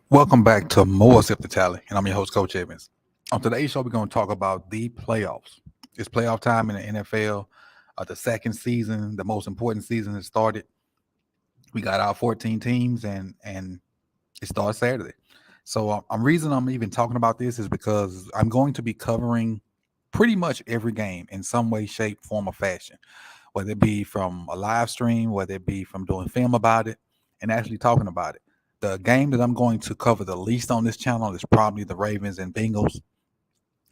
Welcome back to more Sip the Tally, and I'm your host, Coach Evans. On today's show, we're going to talk about the playoffs. It's playoff time in the NFL. The second season, the most important season, has started. We got our 14 teams, and it starts Saturday. So, reason I'm even talking about this is because I'm going to be covering pretty much every game in some way, shape, form, or fashion, whether it be from a live stream, whether it be from doing film about it, and actually talking about it. The game that I'm going to cover the least on this channel is probably the Ravens and Bengals,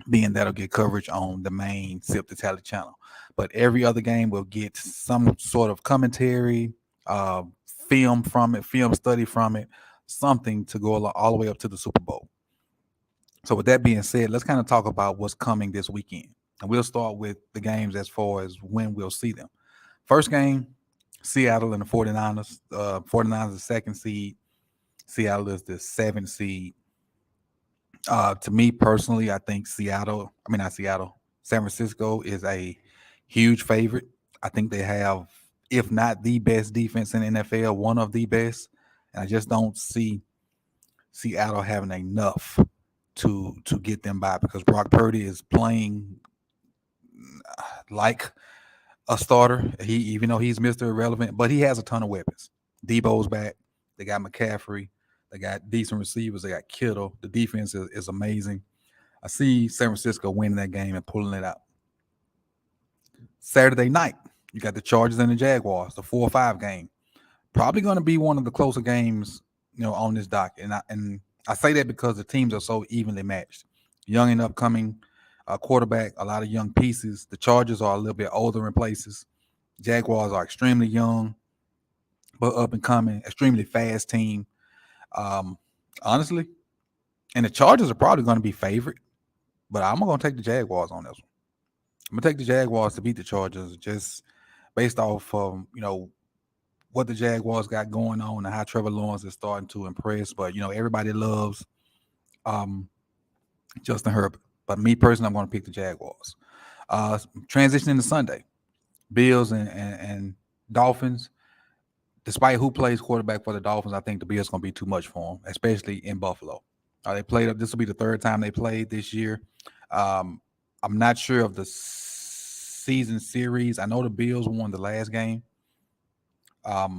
being that'll get coverage on the main Sip the Tally channel. But every other game will get some sort of commentary, uh, film from it, film study from it, something to go all the way up to the Super Bowl. So with that being said, let's kind of talk about what's coming this weekend. And we'll start with the games as far as when we'll see them. First game, Seattle and the 49ers. 49ers the second seed. Seattle is the seventh seed. To me personally, I think not Seattle, San Francisco is a huge favorite. I think they have, if not the best defense in the NFL, one of the best. And I just don't see Seattle having enough to get them by because Brock Purdy is playing like a starter. He even though he's Mr. Irrelevant, but he has a ton of weapons. Debo's back. They got McCaffrey. They got decent receivers. They got Kittle. The defense is amazing. I see San Francisco winning that game and pulling it out. Saturday night, you got the Chargers and the Jaguars, the 4-5 game. Probably going to be one of the closer games, on this docket. And I say that because the teams are so evenly matched. Young and upcoming quarterback, a lot of young pieces. The Chargers are a little bit older in places. Jaguars are extremely young, but up and coming, extremely fast team. Um, honestly, and the Chargers are probably going to be favorite, but I'm going to take the Jaguars on this one. I'm going to take the Jaguars to beat the Chargers just based off what the Jaguars got going on and how Trevor Lawrence is starting to impress. But everybody loves um, Justin Herbert. But me personally, I'm going to pick the Jaguars. Transitioning to Sunday, Bills and Dolphins. Despite who plays quarterback for the Dolphins, I think the Bills going to be too much for them, especially in Buffalo. They played up. This will be the third time they played this year. Um, I'm not sure of the season series. I know the Bills won the last game. I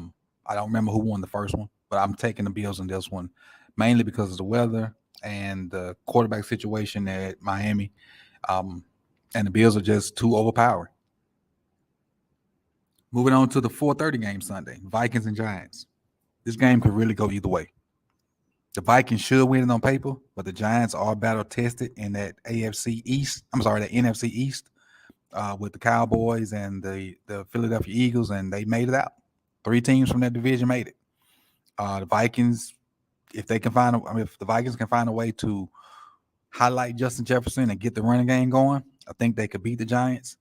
don't remember who won the first one, but I'm taking the Bills in this one, mainly because of the weather and the quarterback situation at Miami. And the Bills are just too overpowering. Moving on to the 4:30 game Sunday, Vikings and Giants. This game could really go either way. The Vikings should win it on paper, but the Giants are battle tested in that AFC East. I'm sorry, the NFC East with the Cowboys and the Philadelphia Eagles, and they made it out. Three teams from that division made it. The Vikings, if the Vikings can find a way to highlight Justin Jefferson and get the running game going, I think they could beat the Giants.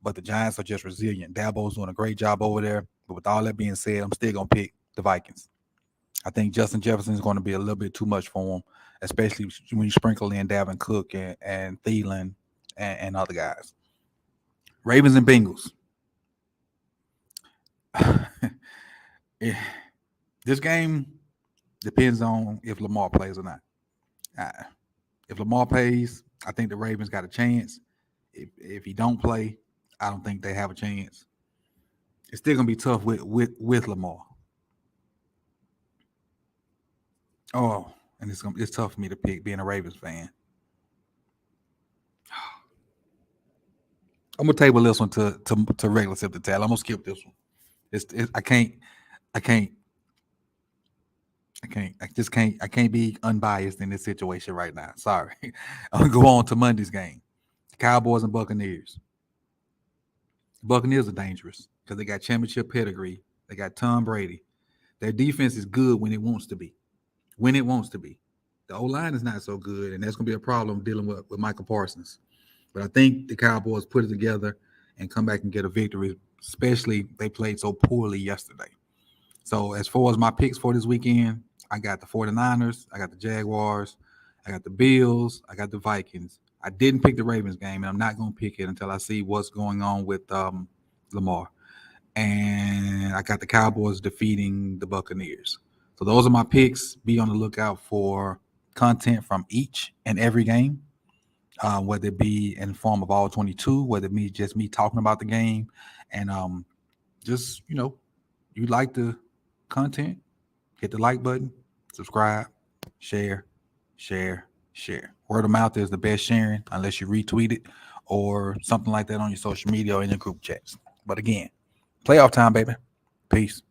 But the Giants are just resilient. Dabo's doing a great job over there. But with all that being said, I'm still gonna pick the Vikings. I think Justin Jefferson is going to be a little bit too much for him, especially when you sprinkle in Dalvin Cook and Thielen and other guys. Ravens and Bengals. This game depends on if Lamar plays or not. If Lamar plays, I think the Ravens got a chance. If he don't play, I don't think they have a chance. It's still gonna be tough with Lamar. Oh, and it's tough for me to pick being a Ravens fan. I'm gonna table this one to regular Sip the Tally. I'm gonna skip this one. I can't I can't I can't be unbiased in this situation right now. Sorry. I'm gonna go on to Monday's game. Cowboys and Buccaneers. Buccaneers are dangerous because they got championship pedigree. They got Tom Brady. Their defense is good when it wants to be. When it wants to be. The O line is not so good, and that's gonna be a problem dealing with Michael Parsons. But I think the Cowboys put it together and come back and get a victory, especially they played so poorly yesterday. So as far as my picks for this weekend, I got the 49ers, I got the Jaguars, I got the Bills, I got the Vikings. I didn't pick the Ravens game, and I'm not going to pick it until I see what's going on with Lamar. And I got the Cowboys defeating the Buccaneers. So those are my picks. Be on the lookout for content from each and every game, whether it be in form of all 22, whether it be just me talking about the game, and just you like the content, hit the like button, subscribe, share, share, share. Word of mouth is the best sharing, unless you retweet it or something like that on your social media or in your group chats. But again, playoff time, baby. Peace.